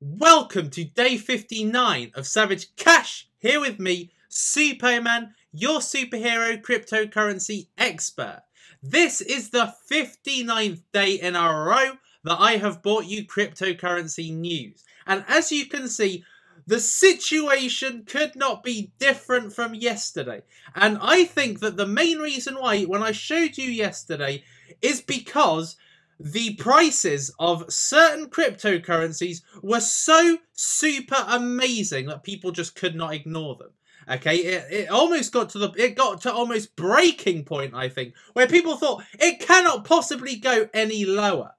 Welcome to day 59 of Savage Cash. Here with me, Suppoman, your superhero cryptocurrency expert. This is the 59th day in a row that I have brought you cryptocurrency news. And as you can see, the situation could not be different from yesterday. And I think that the main reason why, when I showed you yesterday, is because the prices of certain cryptocurrencies were so super amazing that people just could not ignore them. Okay, it almost got to almost breaking point, I think, where people thought it cannot possibly go any lower.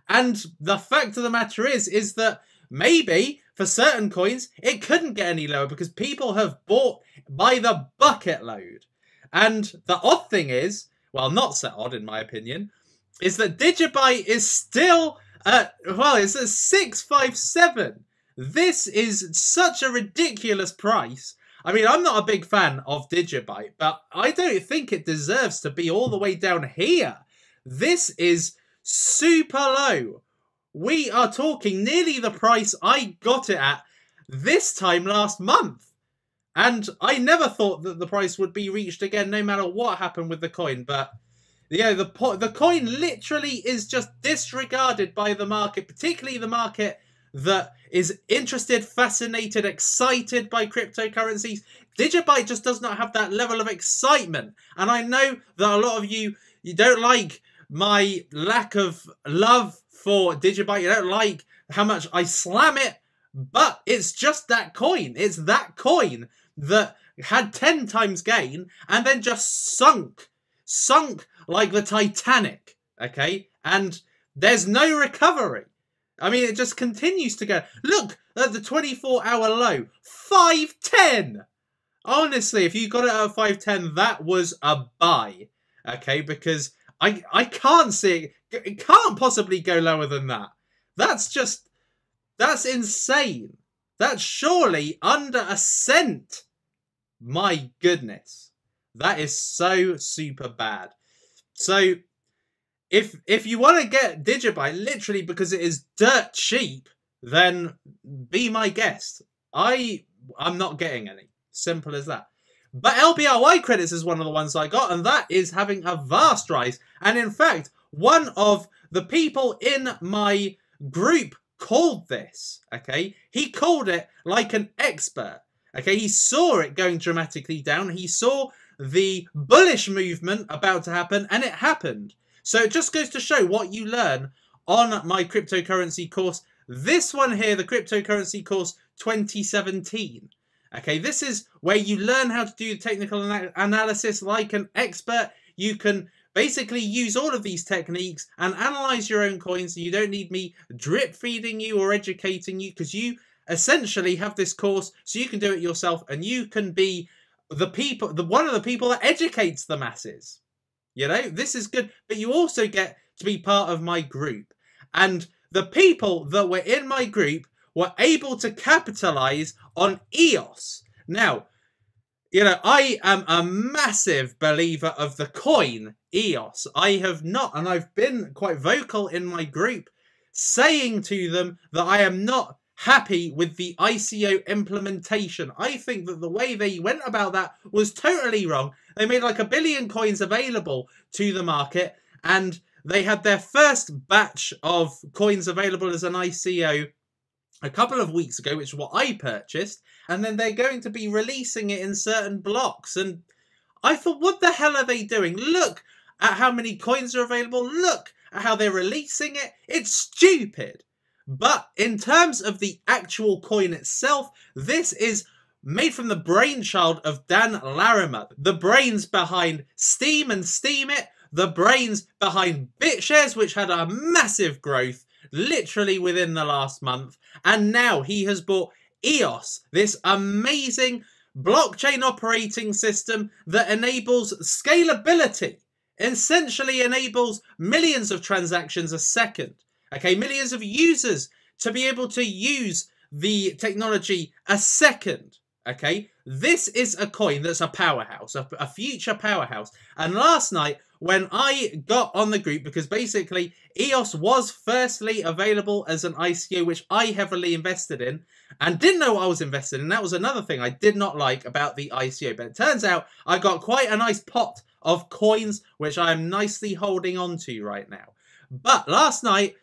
And the fact of the matter is that maybe for certain coins it couldn't get any lower because people have bought by the bucket load. And the odd thing is, well, not so odd in my opinion, is that Digibyte is still at, well, it's at 657. This is such a ridiculous price. I mean, I'm not a big fan of Digibyte, but I don't think it deserves to be all the way down here. This is super low. We are talking nearly the price I got it at this time last month. And I never thought that the price would be reached again no matter what happened with the coin, but yeah, the coin literally is just disregarded by the market, particularly the market that is interested, fascinated, excited by cryptocurrencies. Digibyte just does not have that level of excitement. And I know that a lot of you don't like my lack of love for Digibyte. You don't like how much I slam it, but it's just that coin. It's that coin that had 10 times gain and then just sunk like the Titanic, okay? And there's no recovery. I mean, it just continues to go. Look at the 24-hour low, 510. Honestly, if you got it at 510, that was a buy, okay? Because I can't see it. It can't possibly go lower than that. That's insane. That's surely under a cent. My goodness. That is so super bad. So, if you want to get Digibyte, literally because it is dirt cheap, then be my guest. I'm not getting any. Simple as that. But LBRY credits is one of the ones I got, and that is having a vast rise. And in fact, one of the people in my group called this, okay? He called it like an expert, okay? He saw it going dramatically down. He saw the bullish movement about to happen, and it happened. So it just goes to show what you learn on my cryptocurrency course. This one here, the cryptocurrency course 2017. Okay, this is where you learn how to do technical analysis like an expert. You can basically use all of these techniques and analyze your own coins. So you don't need me drip feeding you or educating you, because you essentially have this course so you can do it yourself, and you can be one of the people that educates the masses. You know, this is good. But you also get to be part of my group. And the people that were in my group were able to capitalize on EOS. Now, you know, I am a massive believer of the coin EOS. I have not, and I've been quite vocal in my group, saying to them that I am not happy with the ICO implementation. I think that the way they went about that was totally wrong. They made like 1 billion coins available to the market, and they had their first batch of coins available as an ICO a couple of weeks ago, which is what I purchased, and then they're going to be releasing it in certain blocks. And I thought, what the hell are they doing? Look at how many coins are available. Look at how they're releasing it. It's stupid. But in terms of the actual coin itself, this is made from the brainchild of Dan Larimer, the brains behind Steem and Steemit, the brains behind BitShares, which had a massive growth literally within the last month. And now he has bought EOS, this amazing blockchain operating system that enables scalability, essentially enables millions of transactions a second. Okay, millions of users to be able to use the technology a second. Okay, this is a coin that's a powerhouse, a future powerhouse. And last night, when I got on the group, because basically EOS was firstly available as an ICO, which I heavily invested in, and didn't know what I was invested in. That was another thing I did not like about the ICO. But it turns out I got quite a nice pot of coins, which I am nicely holding on to right now. But last night,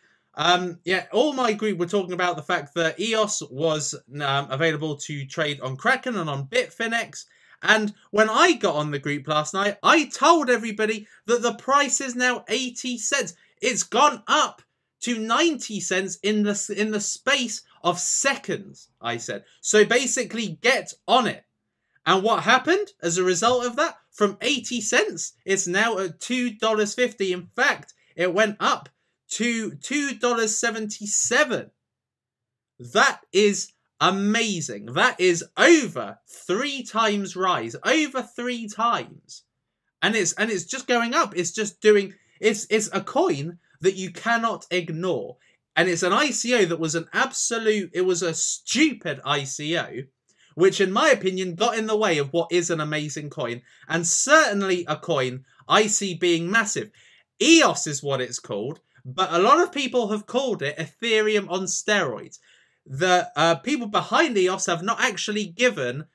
yeah, all my group were talking about the fact that EOS was available to trade on Kraken and on Bitfinex. And when I got on the group last night, I told everybody that the price is now 80 cents. It's gone up to 90 cents in the space of seconds, I said. So basically, get on it. And what happened as a result of that? From 80 cents, it's now at $2.50. In fact, it went up to $2.77. That is amazing. That is over 3 times rise. Over 3 times. And it's just going up. It's just doing it's a coin that you cannot ignore. And it's an ICO that was it was a stupid ICO, which in my opinion got in the way of what is an amazing coin, and certainly a coin I see being massive. EOS is what it's called. But a lot of people have called it Ethereum on steroids. The people behind EOS have not actually given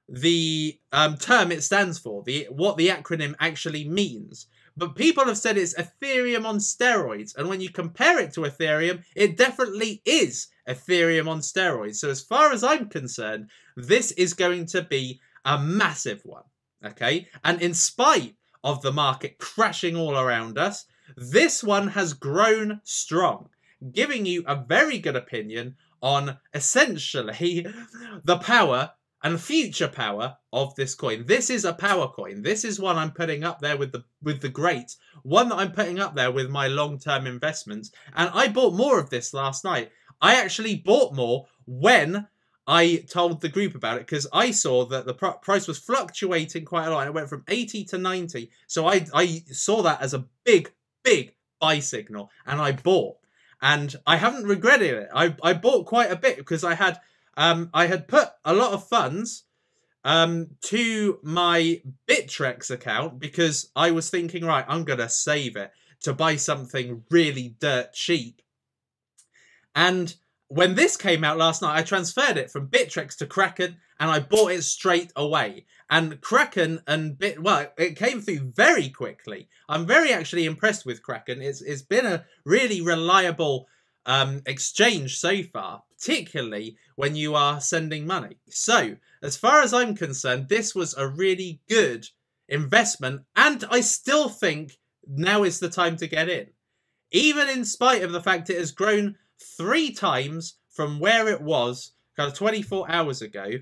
the term it stands for, what the acronym actually means. But people have said it's Ethereum on steroids. And when you compare it to Ethereum, it definitely is Ethereum on steroids. So as far as I'm concerned, this is going to be a massive one. Okay? And in spite of the market crashing all around us, this one has grown strong, giving you a very good opinion on essentially the power and future power of this coin. This is a power coin. This is one I'm putting up there with the greats, one that I'm putting up there with my long-term investments. And I bought more of this last night. I actually bought more when I told the group about it, because I saw that the price was fluctuating quite a lot. It went from 80 to 90. So I saw that as a big buy signal, and I bought, and I haven't regretted it. I bought quite a bit because I had put a lot of funds to my Bittrex account, because I was thinking, right, I'm gonna save it to buy something really dirt cheap. And when this came out last night, I transferred it from Bittrex to Kraken, and I bought it straight away. And Kraken and it came through very quickly. I'm very actually impressed with Kraken. It's been a really reliable exchange so far, particularly when you are sending money. So, as far as I'm concerned, this was a really good investment, and I still think now is the time to get in. Even in spite of the fact it has grown 3 times from where it was kind of 24 hours ago,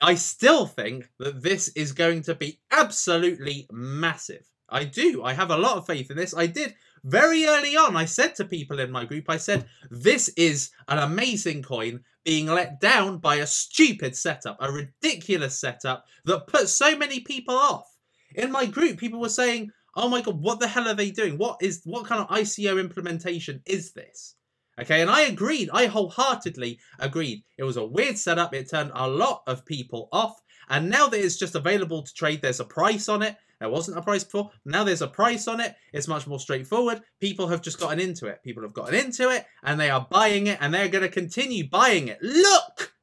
I still think that this is going to be absolutely massive. I do. I have a lot of faith in this. I did very early on. I said to people in my group, I said, this is an amazing coin being let down by a stupid setup, a ridiculous setup that put so many people off. In my group, people were saying, oh my God, what the hell are they doing? What kind of ICO implementation is this? Okay, and I agreed. I wholeheartedly agreed. It was a weird setup. It turned a lot of people off. And now that it's just available to trade, there's a price on it. There wasn't a price before. Now there's a price on it. It's much more straightforward. People have just gotten into it. People have gotten into it, and they are buying it, and they're going to continue buying it. Look!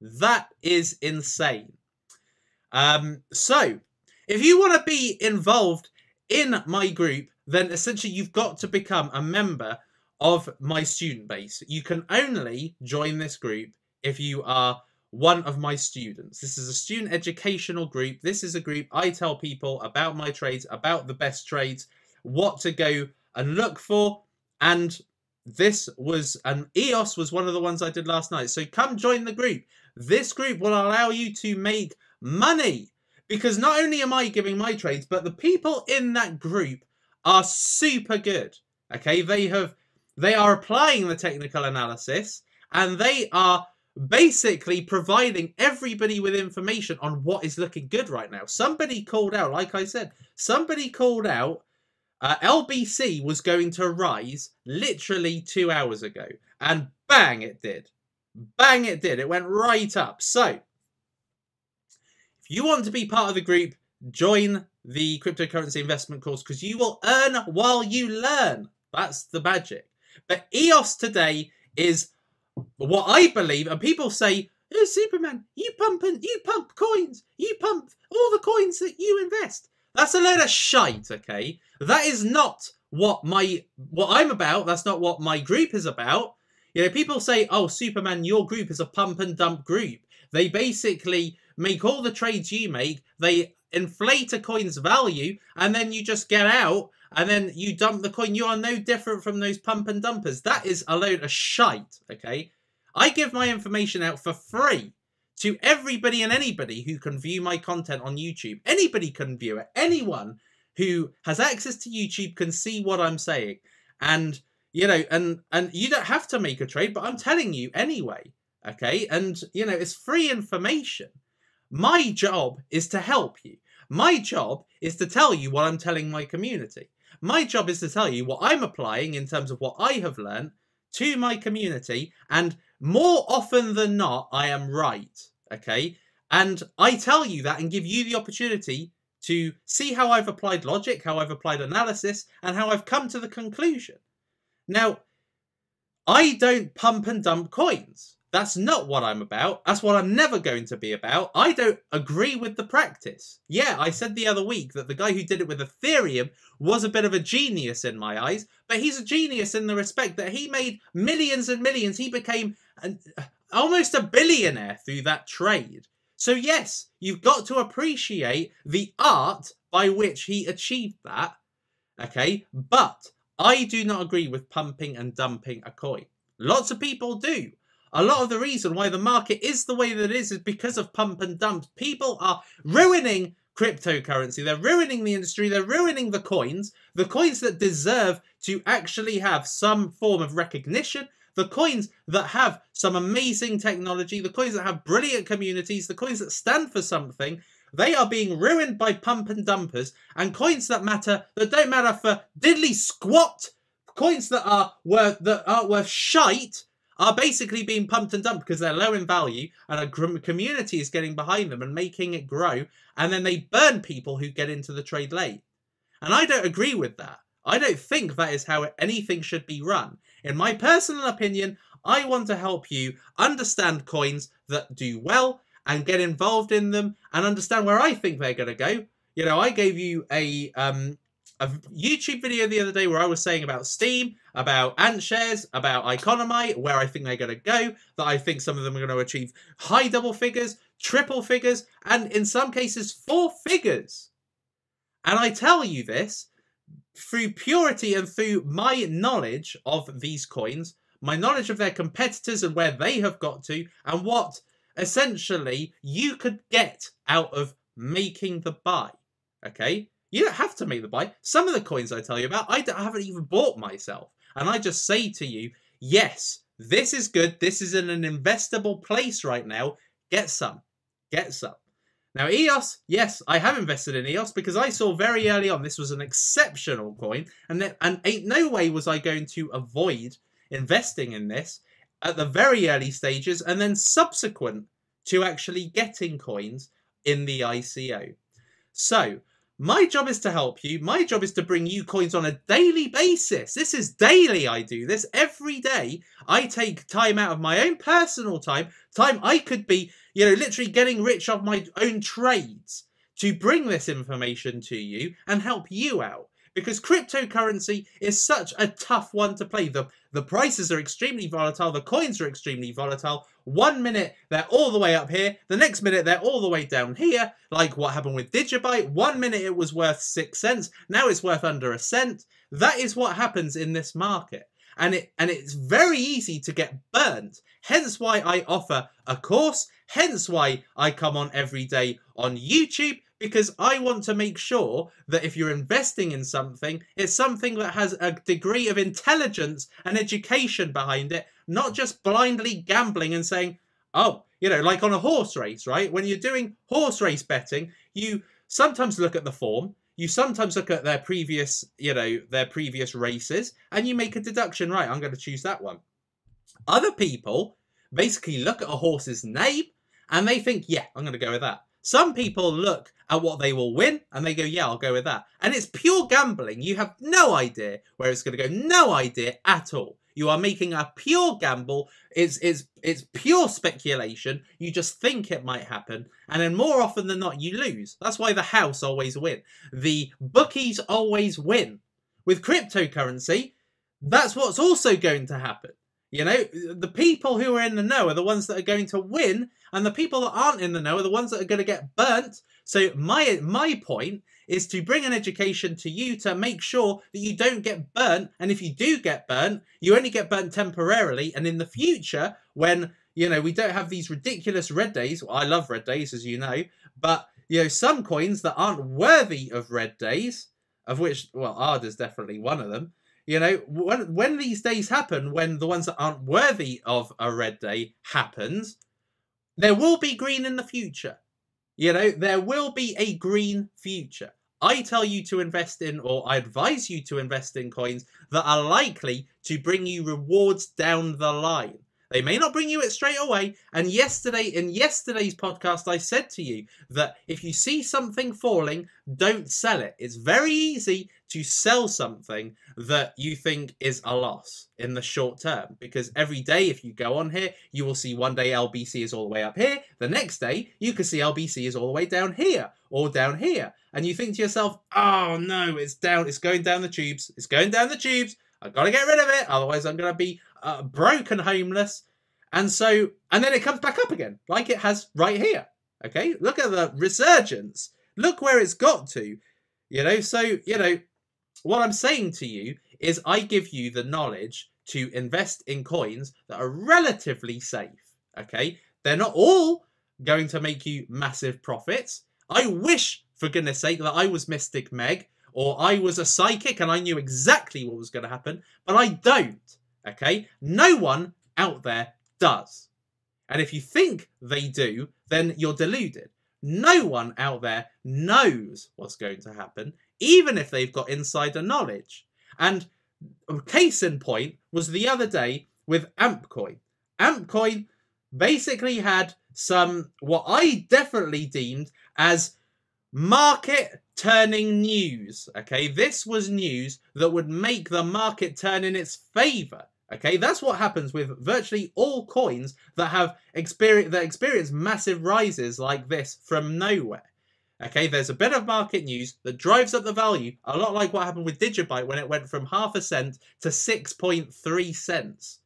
That is insane. So, if you want to be involved in my group, then essentially you've got to become a member of my student base. You can only join this group if you are one of my students. This is a student educational group. This is a group I tell people about my trades, about the best trades, what to go and look for. And this was, EOS was one of the ones I did last night. So come join the group. This group will allow you to make money, because not only am I giving my trades, but the people in that group are super good. Okay, they are applying the technical analysis, and they are basically providing everybody with information on what is looking good right now. Somebody called out, like I said, somebody called out LBC was going to rise literally 2 hours ago. And bang, it did. Bang, it did. It went right up. So, If you want to be part of the group, join the cryptocurrency investment course because you will earn while you learn. That's the magic. But EOS today is what I believe, and people say, oh, Superman, you pump coins. You pump all the coins that you invest. That's a load of shite, okay? That is not what I'm about. That's not what my group is about. You know, people say, oh, Superman, your group is a pump and dump group. They basically make all the trades you make. They inflate a coin's value, and then you just get out, and then you dump the coin. You are no different from those pump and dumpers. That is a load of shite, okay? I give my information out for free to everybody and anybody who can view my content on YouTube. Anybody can view it. Anyone who has access to YouTube can see what I'm saying. And, you know, and you don't have to make a trade, but I'm telling you anyway, okay? And, you know, it's free information. My job is to help you. My job is to tell you what I'm telling my community. My job is to tell you what I'm applying in terms of what I have learned to my community, and more often than not, I am right, okay? And I tell you that and give you the opportunity to see how I've applied logic, how I've applied analysis, and how I've come to the conclusion. Now, I don't pump and dump coins. That's not what I'm about. That's what I'm never going to be about. I don't agree with the practice. Yeah, I said the other week that the guy who did it with Ethereum was a bit of a genius in my eyes, but he's a genius in the respect that he made millions and millions. He became almost a billionaire through that trade. So yes, you've got to appreciate the art by which he achieved that, okay? But I do not agree with pumping and dumping a coin. Lots of people do. A lot of the reason why the market is the way that it is because of pump and dump. People are ruining cryptocurrency. They're ruining the industry. They're ruining the coins that deserve to actually have some form of recognition, the coins that have some amazing technology, the coins that have brilliant communities, the coins that stand for something. They are being ruined by pump and dumpers, and coins that don't matter for diddly squat. Coins that are worth shite are basically being pumped and dumped because they're low in value, and a community is getting behind them and making it grow, and then they burn people who get into the trade late. And I don't agree with that. I don't think that is how anything should be run. In my personal opinion, I want to help you understand coins that do well and get involved in them and understand where I think they're going to go. You know, I gave you a YouTube video the other day where I was saying about Steam, about Ant Shares, about Economy, where I think they're going to go, that I think some of them are going to achieve high double figures, triple figures, and in some cases 4 figures. And I tell you this through purity and through my knowledge of these coins, my knowledge of their competitors and where they have got to, and what essentially you could get out of making the buy, okay? You don't have to make the buy. Some of the coins I tell you about, I haven't even bought myself. And I just say to you, yes, this is good. This is in an investable place right now. Get some. Get some. Now, EOS, yes, I have invested in EOS because I saw very early on this was an exceptional coin. And ain't no way was I going to avoid investing in this at the very early stages and then subsequent to actually getting coins in the ICO. So, my job is to help you. My job is to bring you coins on a daily basis. This is daily. I do this every day. I take time out of my own personal time I could be, you know, literally getting rich off my own trades to bring this information to you and help you out. Because cryptocurrency is such a tough one to play. The prices are extremely volatile. The coins are extremely volatile. 1 minute, they're all the way up here. The next minute, they're all the way down here. Like what happened with Digibyte. 1 minute, it was worth 6 cents. Now it's worth under a cent. That is what happens in this market. And it's very easy to get burnt. Hence why I offer a course. Hence why I come on every day on YouTube. Because I want to make sure that if you're investing in something, it's something that has a degree of intelligence and education behind it, not just blindly gambling and saying, oh, you know, like on a horse race, right? When you're doing horse race betting, you sometimes look at the form, you sometimes look at their previous, you know, their previous races, and you make a deduction, right, I'm going to choose that one. Other people basically look at a horse's name and they think, yeah, I'm going to go with that. Some people look at what they will win and they go, yeah, I'll go with that. And it's pure gambling. You have no idea where it's going to go. No idea at all. You are making a pure gamble. It's pure speculation. You just think it might happen. And then more often than not, you lose. That's why the house always win. The bookies always win. With cryptocurrency, that's what's also going to happen. You know, the people who are in the know are the ones that are going to win, and the people that aren't in the know are the ones that are going to get burnt. So my point is to bring an education to you to make sure that you don't get burnt. And if you do get burnt, you only get burnt temporarily. And in the future, when, you know, we don't have these ridiculous red days. Well, I love red days, as you know. But, you know, some coins that aren't worthy of red days, of which, well, ARD is definitely one of them. You know, when these days happen, when the ones that aren't worthy of a red day happens, there will be green in the future. You know, there will be a green future. I tell you to invest in, or I advise you to invest in coins that are likely to bring you rewards down the line. They may not bring you it straight away. And in yesterday's podcast, I said to you that if you see something falling, don't sell it. It's very easy to sell something that you think is a loss in the short term. Because every day, if you go on here, you will see one day LBC is all the way up here. The next day, you can see LBC is all the way down here or down here. And you think to yourself, oh no, it's going down the tubes. It's going down the tubes. I've got to get rid of it. Otherwise, I'm going to be broke and homeless. And then it comes back up again, like it has right here. Okay, look at the resurgence. Look where it's got to. You know, so, you know, what I'm saying to you is I give you the knowledge to invest in coins that are relatively safe. Okay, they're not all going to make you massive profits. I wish, for goodness sake, that I was Mystic Meg, or I was a psychic and I knew exactly what was going to happen, but I don't. Okay, no one out there does. And if you think they do, then you're deluded. No one out there knows what's going to happen, even if they've got insider knowledge. And a case in point was the other day with AmpCoin. AmpCoin basically had some, what I definitely deemed as market turning news. Okay, this was news that would make the market turn in its favor. Okay, that's what happens with virtually all coins that have experience massive rises like this from nowhere. Okay, there's a bit of market news that drives up the value, a lot like what happened with Digibyte when it went from ½ a cent to 6.3 cents.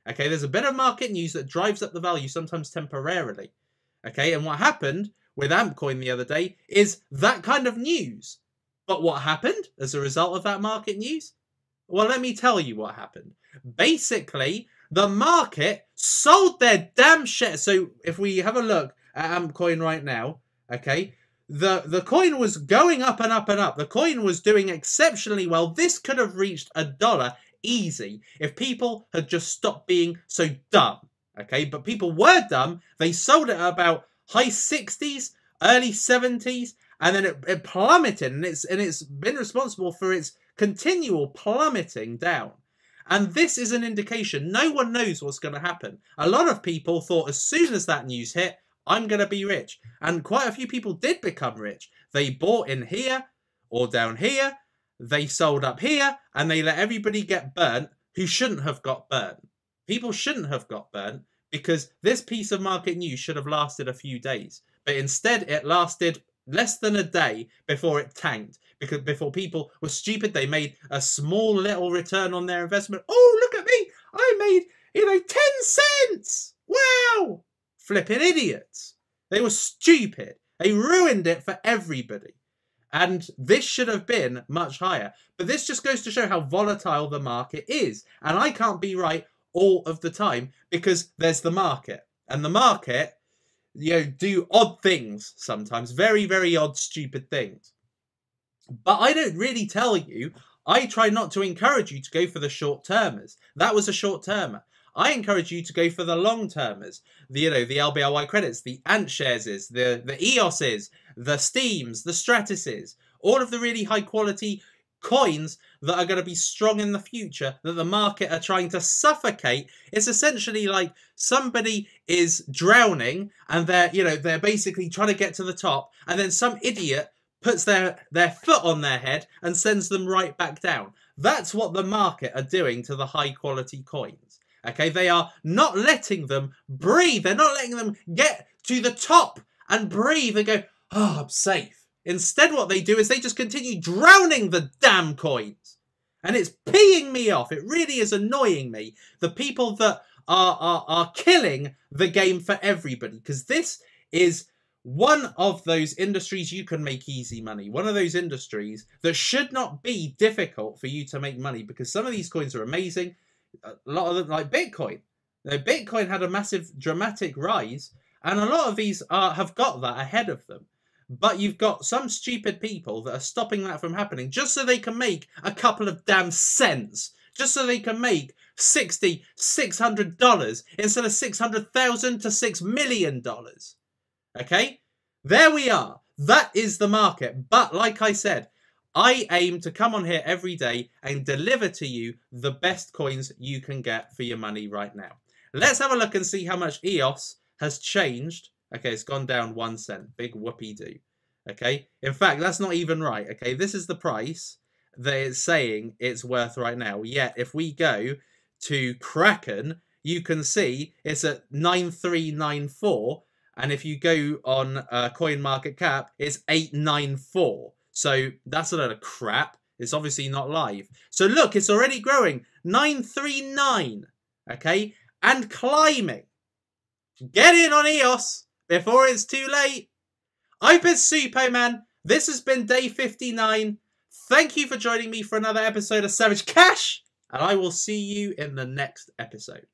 Okay, there's a bit of market news that drives up the value, sometimes temporarily. Okay, and what happened with AmpCoin the other day is that kind of news. But what happened as a result of that market news? Well, let me tell you what happened. Basically, the market sold their damn shit. So if we have a look at AmpCoin right now, okay, the coin was going up and up and up. The coin was doing exceptionally well. This could have reached $1 easy if people had just stopped being so dumb. Okay, but people were dumb. They sold it at about high 60s, early 70s, and then it plummeted, and it's been responsible for its continual plummeting down. And this is an indication no one knows what's going to happen. A lot of people thought as soon as that news hit, I'm going to be rich. And quite a few people did become rich. They bought in here or down here. They sold up here, and they let everybody get burnt who shouldn't have got burnt. People shouldn't have got burnt because this piece of market news should have lasted a few days. But instead, it lasted less than a day before it tanked. Because before people were stupid, they made a small little return on their investment. Oh, look at me! I made, 10 cents! Wow! Flipping idiots. They were stupid. They ruined it for everybody. And this should have been much higher. But this just goes to show how volatile the market is. And I can't be right all of the time because there's the market. And the market, do odd things sometimes. Very, very odd, stupid things. But I don't really tell you. I try not to encourage you to go for the short-termers. That was a short-termer. I encourage you to go for the long-termers. The LBRY credits, the Ant shares, the EOSs, the Steams, the Stratuses, all of the really high-quality coins that are going to be strong in the future that the market are trying to suffocate. It's essentially like somebody is drowning and they're basically trying to get to the top, and then some idiot puts their foot on their head and sends them right back down. That's what the market are doing to the high quality coins. Okay, they are not letting them breathe. They're not letting them get to the top and breathe and go, oh, I'm safe. Instead, what they do is they just continue drowning the damn coins. And it's peeing me off. It really is annoying me. The people that are killing the game for everybody. Because this is one of those industries you can make easy money. One of those industries that should not be difficult for you to make money. Because some of these coins are amazing. A lot of them, like Bitcoin. Bitcoin had a massive, dramatic rise. And a lot of these have got that ahead of them. But you've got some stupid people that are stopping that from happening just so they can make a couple of damn cents. Just so they can make $600 instead of $600,000 to $6 million. Okay? There we are. That is the market. But like I said, I aim to come on here every day and deliver to you the best coins you can get for your money right now. Let's have a look and see how much EOS has changed. Okay, it's gone down 1 cent. Big whoopee-doo. Okay, in fact, that's not even right. Okay, this is the price that it's saying it's worth right now. Yet, if we go to Kraken, you can see it's at 9394. And if you go on CoinMarketCap, it's 894. So that's a load of crap. It's obviously not live. So look, it's already growing. 939. Okay, and climbing. Get in on EOS before it's too late. I've been Suppoman. This has been day 59. Thank you for joining me for another episode of Savage Cash. And I will see you in the next episode.